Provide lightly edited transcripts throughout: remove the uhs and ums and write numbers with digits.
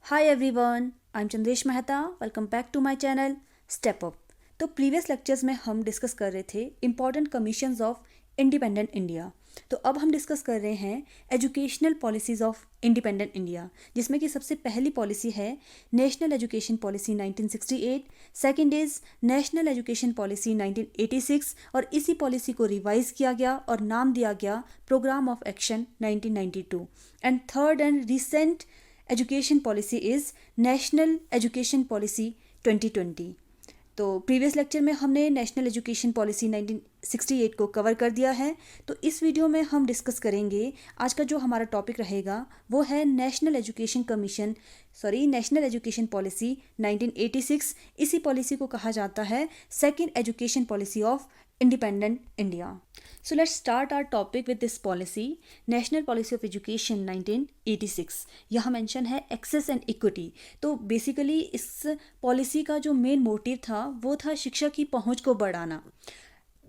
Hi everyone, I'm Chandresh Mehta. Welcome back to my channel Step Up. तो previous lectures में हम discuss कर रहे थे important commissions of independent India. तो अब हम डिस्कस कर रहे हैं educational policies of independent India, जिसमें कि सबसे पहली पॉलिसी है national education policy 1968, second is national education policy 1986 और इसी पॉलिसी को रिवाइज किया गया और नाम दिया गया programme of action 1992 and third and recent education policy is national education policy 2020। तो प्रीवियस लेक्चर में हमने नेशनल एजुकेशन पॉलिसी 1968 को कवर कर दिया है। तो इस वीडियो में हम डिस्कस करेंगे, आज का जो हमारा टॉपिक रहेगा वो है नेशनल एजुकेशन पॉलिसी 1986। इसी पॉलिसी को कहा जाता है second education policy of independent India. So let's start our topic with this policy, National Policy of Education 1986। यहाँ मेंशन है एक्सेस एंड इक्विटी। तो बेसिकली इस पॉलिसी का जो मेन मोटिव था वो था शिक्षा की पहुँच को बढ़ाना।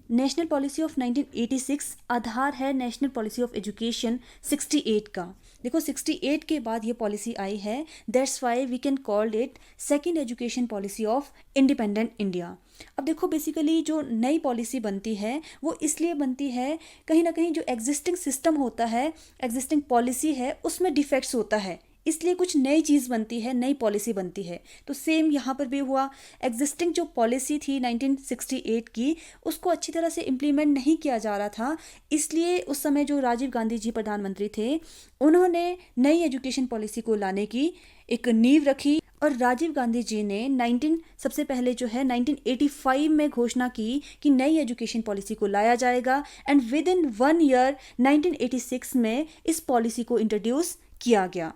नेशनल पॉलिसी ऑफ 1986 आधार है नेशनल पॉलिसी ऑफ एजुकेशन 68 का। देखो 68 के बाद ये पॉलिसी आई है, that's why we can called it second education policy of independent India. अब देखो बेसिकली जो नई पॉलिसी बनती है वो इसलिए बनती है, कहीं ना कहीं जो एग्जिस्टिंग सिस्टम होता है, एग्जिस्टिंग पॉलिसी है, उसमें डिफेक्ट्स होता है, इसलिए कुछ नई चीज़ बनती है, नई पॉलिसी बनती है। तो सेम यहाँ पर भी हुआ, एग्जिस्टिंग जो पॉलिसी थी 1968 की उसको अच्छी तरह से इम्प्लीमेंट नहीं किया जा रहा था, इसलिए उस समय जो राजीव गांधी जी प्रधानमंत्री थे उन्होंने नई एजुकेशन पॉलिसी को लाने की एक नींव रखी और राजीव गांधी जी ने सबसे पहले जो है 1985 में घोषणा की कि नई एजुकेशन पॉलिसी को लाया जाएगा एंड विद इन 1 ईयर 1986 में इस पॉलिसी को इंट्रोड्यूस किया गया।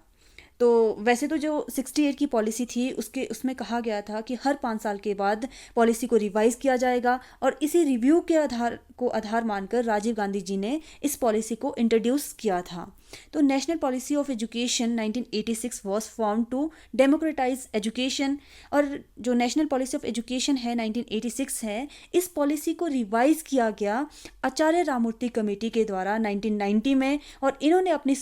तो वैसे तो जो 68 की पॉलिसी थी उसमें कहा गया था कि हर 5 साल के बाद पॉलिसी को रिवाइज किया जाएगा और इसी रिव्यू के आधार मानकर राजीव गांधी जी ने इस पॉलिसी को इंट्रोड्यूस किया था। तो national policy of education 1986 was form to democratise education और जो नेशनल पॉलिसी ऑफ एजुकेशन है 1986 है, इस पॉलिसी को रिवाइज किया गया आचार्य राममूर्ति कमेटी के द्वारा 1990 में और इन्होंने अपनी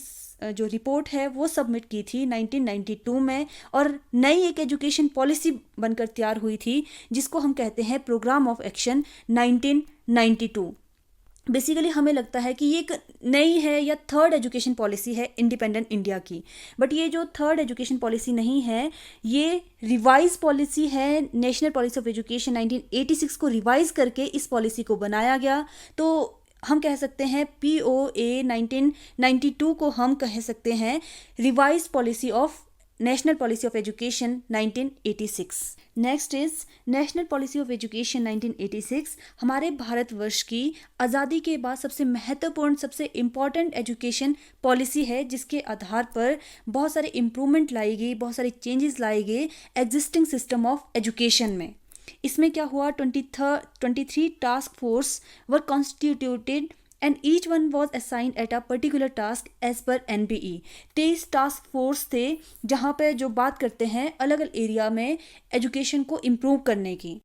जो रिपोर्ट है वो सबमिट की थी 1992 में और नई एक एजुकेशन पॉलिसी बनकर तैयार हुई थी जिसको हम कहते हैं प्रोग्राम ऑफ एक्शन 1992। बेसिकली हमें लगता है कि ये एक नई है या थर्ड एजुकेशन पॉलिसी है इंडिपेंडेंट इंडिया की, बट ये जो थर्ड एजुकेशन पॉलिसी नहीं है, ये रिवाइज पॉलिसी है। नेशनल पॉलिसी ऑफ एजुकेशन 1986 को रिवाइज करके इस पॉलिसी को बनाया गया। तो हम कह सकते हैं POA 1992 को हम कह सकते हैं revise policy of national policy of education 1986। Next is national policy of education 1986 हमारे भारतवर्ष की आज़ादी के बाद सबसे महत्वपूर्ण, सबसे इम्पॉर्टेंट एजुकेशन पॉलिसी है, जिसके आधार पर बहुत सारे इम्प्रूवमेंट लाई गई, बहुत सारे चेंजेस लाए गए एग्जिस्टिंग सिस्टम ऑफ एजुकेशन में। इसमें क्या हुआ, 23 task force were constituted and each one was assigned at a particular task as per NPE। 23 task force थे जहाँ पे जो बात करते हैं अलग अलग एरिया में एजुकेशन को इम्प्रूव करने की।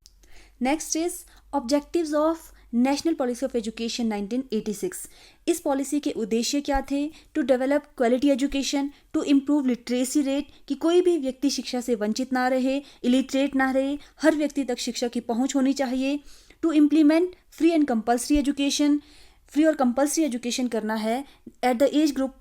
Next is objectives of national policy of education 1986। इस पॉलिसी के उद्देश्य क्या थे? To develop quality education, to improve literacy rate, कि कोई भी व्यक्ति शिक्षा से वंचित ना रहे, इलिटरेट ना रहे, हर व्यक्ति तक शिक्षा की पहुंच होनी चाहिए। To implement free and compulsory education, free और कंपल्सरी एजुकेशन करना है at the age group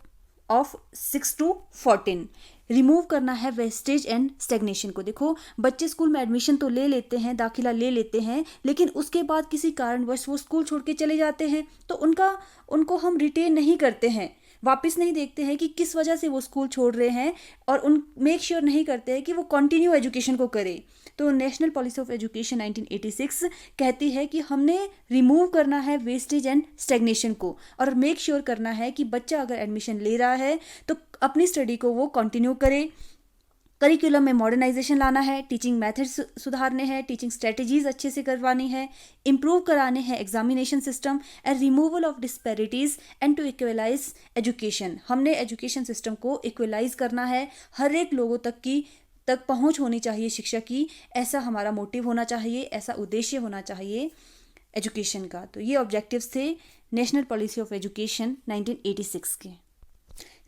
of 6 to 14। Remove करना है वेस्टेज एंड स्टेग्नेशन को। देखो बच्चे स्कूल में एडमिशन तो ले लेते हैं, दाखिला ले लेते हैं, लेकिन उसके बाद किसी कारणवश वो स्कूल छोड़ के चले जाते हैं तो उनको हम रिटेन नहीं करते हैं, वापस नहीं देखते हैं कि किस वजह से वो स्कूल छोड़ रहे हैं और मेक श्योर नहीं करते हैं कि वो कंटिन्यू एजुकेशन को करें। तो नेशनल पॉलिसी ऑफ एजुकेशन 1986 कहती है कि हमने रिमूव करना है वेस्टेज एंड स्टेग्नेशन को और मेक श्योर करना है कि बच्चा अगर एडमिशन ले रहा है तो अपनी स्टडी को वो कंटिन्यू करे। करिकुलम में मॉडर्नाइजेशन लाना है, टीचिंग मेथड्स सुधारने हैं, टीचिंग स्ट्रेटजीज अच्छे से करवानी है, इम्प्रूव कराने हैं examination system and removal of disparities and to equalise education. हमने एजुकेशन सिस्टम को इक्वलाइज करना है, हर एक लोगों तक पहुंच होनी चाहिए शिक्षा की, ऐसा हमारा मोटिव होना चाहिए, ऐसा उद्देश्य होना चाहिए एजुकेशन का। तो ये ऑब्जेक्टिव्स थे नेशनल पॉलिसी ऑफ एजुकेशन 1986 के।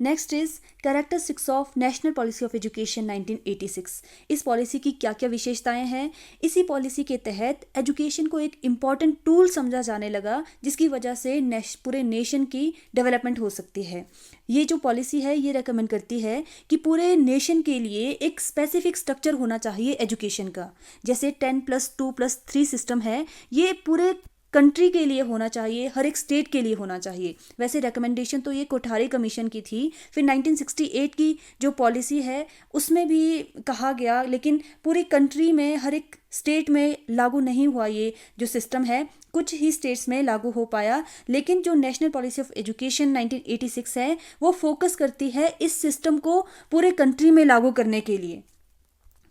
Next is characteristics of national policy of education 1986। इस पॉलिसी की क्या क्या विशेषताएं हैं? इसी पॉलिसी के तहत एजुकेशन को एक इम्पॉर्टेंट टूल समझा जाने लगा, जिसकी वजह से पूरे नेशन की डेवलपमेंट हो सकती है। ये जो पॉलिसी है ये रेकमेंड करती है कि पूरे नेशन के लिए एक स्पेसिफिक स्ट्रक्चर होना चाहिए एजुकेशन का। जैसे 10+2+3 सिस्टम है, ये पूरे कंट्री के लिए होना चाहिए, हर एक स्टेट के लिए होना चाहिए। वैसे रिकमेंडेशन तो ये कोठारी कमीशन की थी, फिर 1968 की जो पॉलिसी है उसमें भी कहा गया, लेकिन पूरी कंट्री में हर एक स्टेट में लागू नहीं हुआ ये जो सिस्टम है, कुछ ही स्टेट्स में लागू हो पाया। लेकिन जो नेशनल पॉलिसी ऑफ एजुकेशन 1986 है वो फोकस करती है इस सिस्टम को पूरे कंट्री में लागू करने के लिए।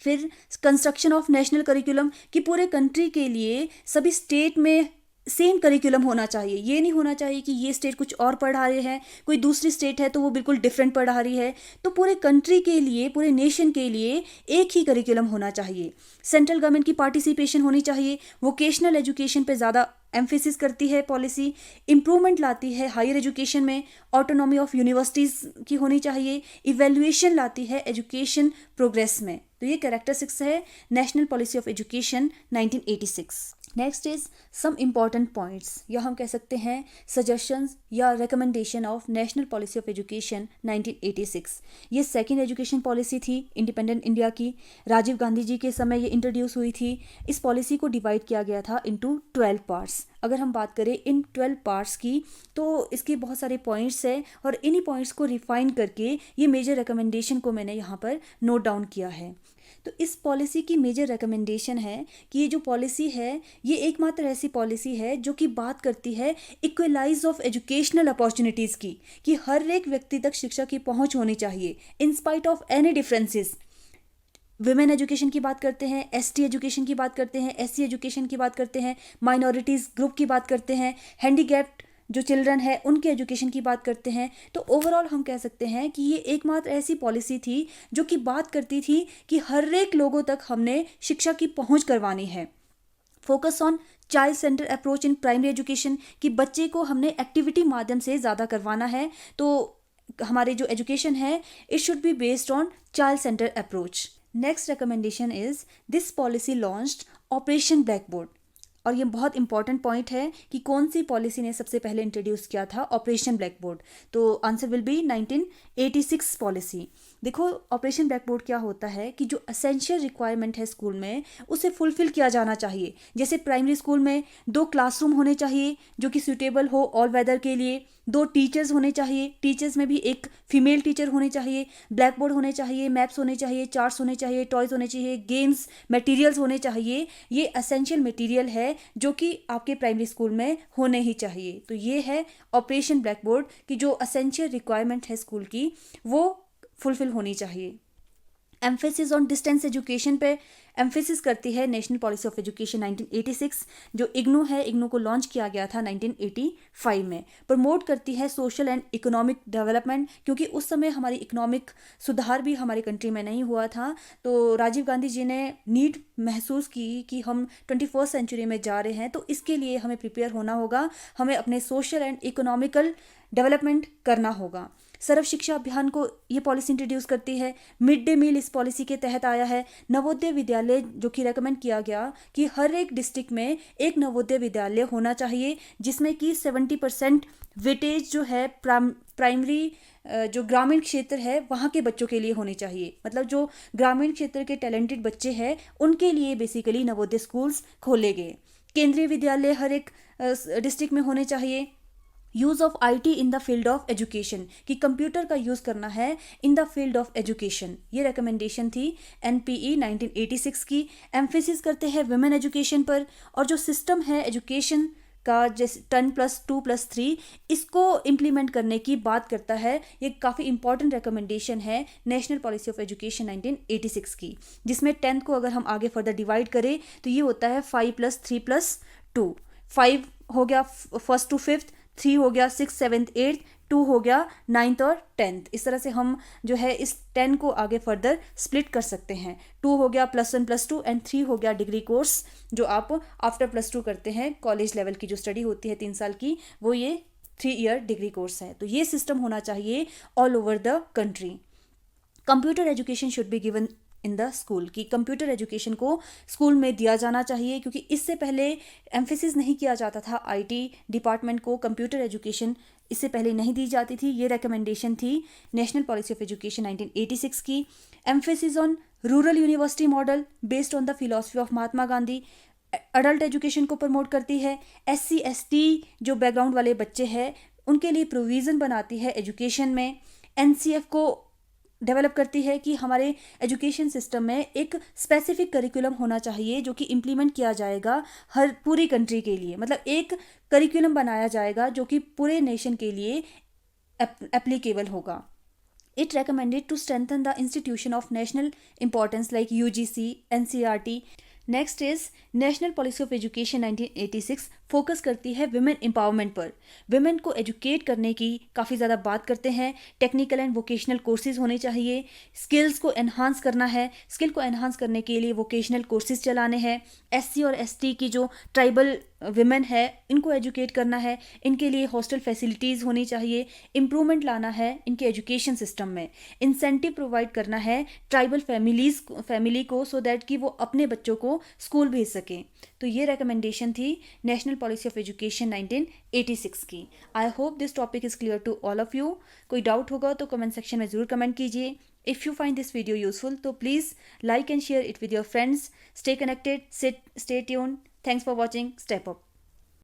फिर कंस्ट्रक्शन ऑफ नेशनल करिकुलम, कि पूरे कंट्री के लिए सभी स्टेट में सेम करिकुलम होना चाहिए। ये नहीं होना चाहिए कि ये स्टेट कुछ और पढ़ा रहे हैं, कोई दूसरी स्टेट है तो वो बिल्कुल डिफरेंट पढ़ा रही है। तो पूरे कंट्री के लिए, पूरे नेशन के लिए एक ही करिकुलम होना चाहिए। सेंट्रल गवर्नमेंट की पार्टिसिपेशन होनी चाहिए। वोकेशनल एजुकेशन पे ज़्यादा एम्फेसिस करती है पॉलिसी। इम्प्रूवमेंट लाती है हायर एजुकेशन में। ऑटोनॉमी ऑफ यूनिवर्सिटीज़ की होनी चाहिए। इवेल्युएशन लाती है एजुकेशन प्रोग्रेस में। तो ये कैरेक्टरिस्टिक्स है national policy of education 1986। Next is some important points, या हम कह सकते हैं सजेशंस या recommendation of national policy of education 1986। ये सेकंड एजुकेशन पॉलिसी थी इंडिपेंडेंट इंडिया की। राजीव गांधी जी के समय ये इंट्रोड्यूस हुई थी। इस पॉलिसी को डिवाइड किया गया था इनटू 12 पार्ट्स। अगर हम बात करें इन 12 पार्ट्स की तो इसके बहुत सारे पॉइंट्स हैं, और इन्हीं पॉइंट्स को रिफाइन करके ये मेजर रिकमेंडेशन को मैंने यहाँ पर नोट डाउन किया है। तो इस पॉलिसी की मेजर रिकमेंडेशन है कि ये जो पॉलिसी है ये एकमात्र ऐसी पॉलिसी है जो कि बात करती है इक्वलाइज ऑफ एजुकेशनल अपॉर्चुनिटीज़ की, कि हर एक व्यक्ति तक शिक्षा की पहुंच होनी चाहिए in spite of any differences. Women education की बात करते हैं, एसटी एजुकेशन की बात करते हैं, एससी एजुकेशन की बात करते हैं, माइनॉरिटीज़ ग्रुप की बात करते हैं, हैंडीकैप्ड जो चिल्ड्रन है उनके एजुकेशन की बात करते हैं। तो ओवरऑल हम कह सकते हैं कि ये एकमात्र ऐसी पॉलिसी थी जो कि बात करती थी कि हर एक लोगों तक हमने शिक्षा की पहुंच करवानी है। Focus on child centre approach in primary education, कि बच्चे को हमने एक्टिविटी माध्यम से ज़्यादा करवाना है। तो हमारे जो एजुकेशन है it should be based on child centre approach. Next recommendation is this policy launched operation blackboard. और ये बहुत इंपॉर्टेंट पॉइंट है कि कौन सी पॉलिसी ने सबसे पहले इंट्रोड्यूस किया था ऑपरेशन ब्लैकबोर्ड। तो आंसर विल बी 1986 पॉलिसी। देखो ऑपरेशन ब्लैकबोर्ड क्या होता है कि जो असेंशियल रिक्वायरमेंट है स्कूल में उसे फुलफिल किया जाना चाहिए। जैसे प्राइमरी स्कूल में 2 क्लासरूम होने चाहिए जो कि सूटेबल हो ऑल वेदर के लिए, 2 टीचर्स होने चाहिए, टीचर्स में भी एक फीमेल टीचर होनी चाहिए, ब्लैक बोर्ड होने चाहिए, मैप्स होने चाहिए, चार्ट्स होने चाहिए, टॉयज होने चाहिए, गेम्स मटेरियल्स होने चाहिए। ये एसेंशियल मटेरियल है जो कि आपके प्राइमरी स्कूल में होने ही चाहिए। तो ये है ऑपरेशन ब्लैक बोर्ड की जो एसेंशियल रिक्वायरमेंट है स्कूल की वो फुलफिल होनी चाहिए। एम्फेसिस ऑन डिस्टेंस एजुकेशन पे एम्फेसिस करती है नेशनल पॉलिसी ऑफ एजुकेशन 1986। जो इग्नू है, इग्नू को लॉन्च किया गया था 1985 में। प्रमोट करती है सोशल एंड इकोनॉमिक डेवलपमेंट, क्योंकि उस समय हमारी इकोनॉमिक सुधार भी हमारी कंट्री में नहीं हुआ था। तो राजीव गांधी जी ने नीड महसूस की कि हम 21st सेंचुरी में जा रहे हैं, तो इसके लिए हमें प्रिपेयर होना होगा, हमें अपने सोशल एंड इकोनॉमिकल डेवलपमेंट करना होगा। सर्व शिक्षा अभियान को ये पॉलिसी इंट्रोड्यूस करती है। मिड डे मील इस पॉलिसी के तहत आया है। नवोदय विद्यालय जो कि रेकमेंड किया गया कि हर एक डिस्ट्रिक्ट में एक नवोदय विद्यालय होना चाहिए, जिसमें कि 70% वेटेज जो है प्राइमरी जो ग्रामीण क्षेत्र है वहाँ के बच्चों के लिए होनी चाहिए। मतलब जो ग्रामीण क्षेत्र के टैलेंटेड बच्चे हैं उनके लिए बेसिकली नवोदय स्कूल्स खोले गए। केंद्रीय विद्यालय हर एक डिस्ट्रिक्ट में होने चाहिए। Use of IT in the field of education, कि कंप्यूटर का यूज़ करना है in the field of education, ये रिकमेंडेशन थी NPE 1986 की। एम्फेसिस करते हैं वुमेन एजुकेशन पर, और जो सिस्टम है एजुकेशन का जैसे 10+2+3 इसको इम्प्लीमेंट करने की बात करता है। ये काफ़ी इंपॉर्टेंट रिकमेंडेशन है नेशनल पॉलिसी ऑफ एजुकेशन 1986 की, जिसमें 10th को अगर हम आगे फर्दर डिवाइड करें तो ये होता है 5+3+2। 5 हो गया 1st to 5th, 3 हो गया 6th 7th 8th, 2 हो गया 9th और 10th। इस तरह से हम जो है इस 10 को आगे फर्दर स्प्लिट कर सकते हैं। 2 हो गया +1 +2 एंड 3 हो गया डिग्री कोर्स जो आप आफ्टर +2 करते हैं। कॉलेज लेवल की जो स्टडी होती है 3 साल की वो ये 3 ईयर डिग्री कोर्स है। तो ये सिस्टम होना चाहिए all over the country. Computer education should be given in the school, कि कंप्यूटर एजुकेशन को स्कूल में दिया जाना चाहिए, क्योंकि इससे पहले एम्फेसिस नहीं किया जाता था आईटी डिपार्टमेंट को, कंप्यूटर एजुकेशन इससे पहले नहीं दी जाती थी। ये रिकमेंडेशन थी नेशनल पॉलिसी ऑफ एजुकेशन 1986 की। Emphasis on rural university model based on the philosophy of Mahatma Gandhi adult education को प्रमोट करती है। SC ST जो बैकग्राउंड वाले बच्चे हैं उनके लिए प्रोविज़न बनाती है एजुकेशन में। NCF को डेवलप करती है कि हमारे एजुकेशन सिस्टम में एक स्पेसिफिक करिकुलम होना चाहिए जो कि इम्प्लीमेंट किया जाएगा हर पूरी कंट्री के लिए, मतलब एक करिकुलम बनाया जाएगा जो कि पूरे नेशन के लिए एप्लीकेबल होगा। It recommended to strengthen the institution of national importance like UGC, NCERT। Next is national policy of education 1986 focus करती है विमेन एम्पावरमेंट पर। विमेन को एजुकेट करने की काफ़ी ज़्यादा बात करते हैं। टेक्निकल एंड वोकेशनल कोर्सेज होने चाहिए। स्किल्स को एनहांस करना है, स्किल को एनहांस करने के लिए वोकेशनल कोर्सेज चलाने हैं। SC और ST की जो ट्राइबल विमेन है इनको एजुकेट करना है, इनके लिए हॉस्टल फैसिलिटीज़ होनी चाहिए। इम्प्रूवमेंट लाना है इनके एजुकेशन सिस्टम में। इंसेंटिव प्रोवाइड करना है ट्राइबल फैमिली को सो दैट कि वो अपने बच्चों को स्कूल भेज सकें। तो ये रिकमेंडेशन थी नेशनल पॉलिसी ऑफ एजुकेशन 1986 की। I hope this topic is clear to all of you. कोई डाउट होगा तो कमेंट सेक्शन में ज़रूर कमेंट कीजिए। If you find this video useful तो please like and share it with your friends. Stay connected, stay tuned. Thanks for watching. Step up.